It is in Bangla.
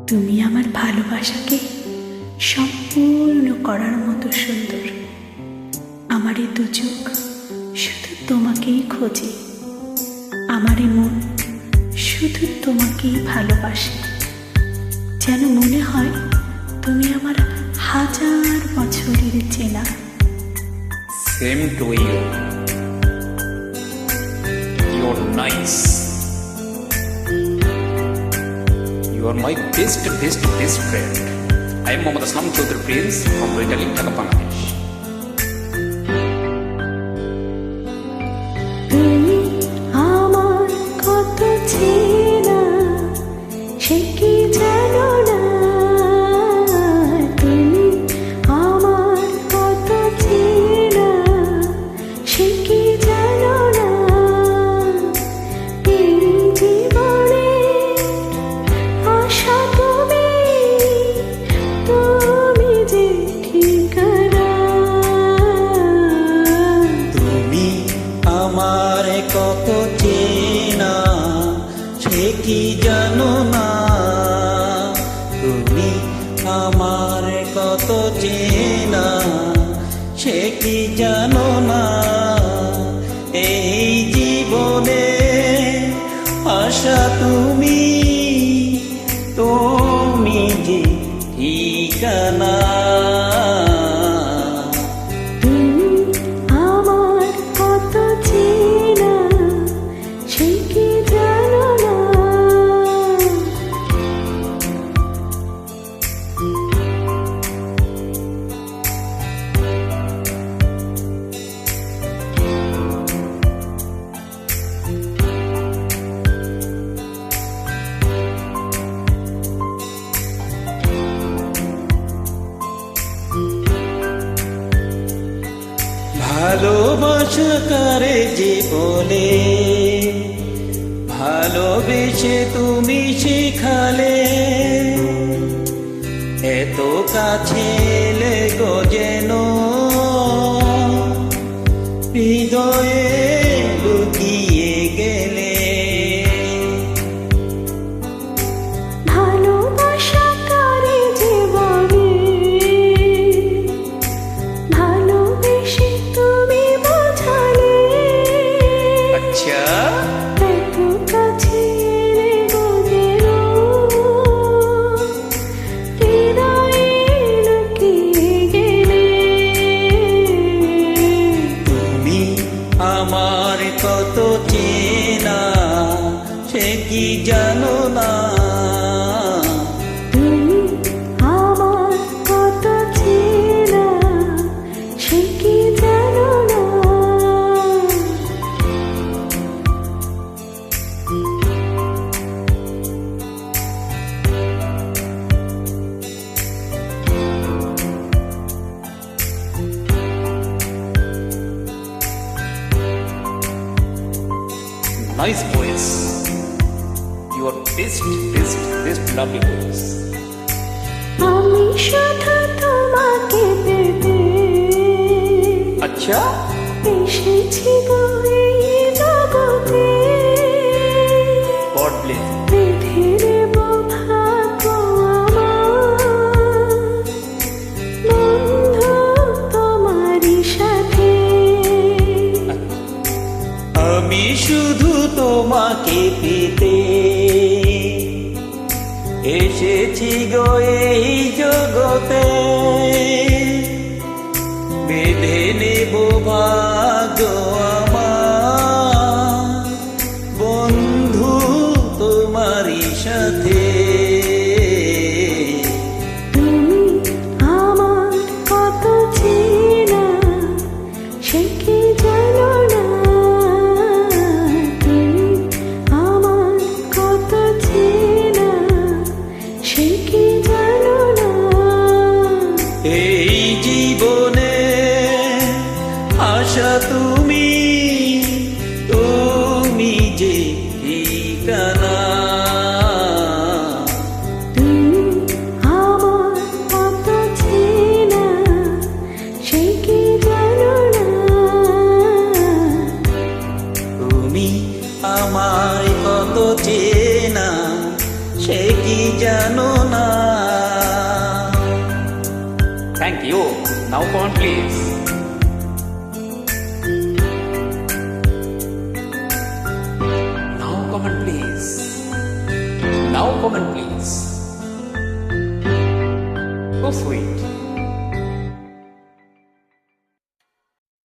তুমি আমার ভালোবাসাকে সম্পূর্ণ করার মতো সুন্দর। আমার এই দু চোখ শুধু তোমাকেই খোঁজে, আমার এই মন শুধু তোমাকেই ভালোবাসে। যেন মনে হয় তুমি আমার হাজার বছরের চেনা। Same to you. You're nice. You are my best friend. I am Mohammad Aslam Chaudhary Prince from Italy, Dhaka, Bangladesh. তুমি আমার কত চেনা সে কি জানো না, তুমি আমার কত চেনা সে কি জানো না। এই জীবনে আশা তুমি, তুমি যে ঠিকানা। তুমি আমার কত চেনা সে কি জানো না, তুমি আমার কত চেনা সে কি জানো না। এই জীবনে আশা তুমি, তুমি যে ঠিকানা। তুমি আমার কত চেনা সে কি জানো না। ভালোবাসা কারে যে বলে, ভালোবেসে তুমি শিখালে। এত কাছে লেগো যেন হৃদয়ে লুকিয়ে গেলে। ভালোবাসা কারে যে বলে, ভালোবেসে তুমি বোঝালে। আচ্ছা, এত কাছে লেগো যেন হৃদয়ে লুকিয়ে গেলে। তুমি আমার কত চেনা সে কি জানো না, তুমি আমার কত চেনা সে কি জানো না। nice voice. You are best lovely voice. আমি শুধু তোমাকে পেতে আচ্ছা, এসেছি গো এই জগতে। God bless. বেঁধে দেব ভাগ্য আমার, বন্ধু তোমারই সাথে। আমি শুধু তোমাকে পেতে এসেছি গো এই জগতে। বেঁধে নেব ভাগ্য আমার, বন্ধু তোমারই সাথে। তুমি আমার কত চেনা সে কি জানো না, তুমি আমার কত চেনা সে কি জানো না। এই জীবনে আশা তুমি, তুমি যে ঠিকানা। তুমি আমার কত চেনা সে কি জানো না। তুমি আমার কত চেনা সে কি জানো না। You, now come on please. Now come on please. Now come on please. So sweet.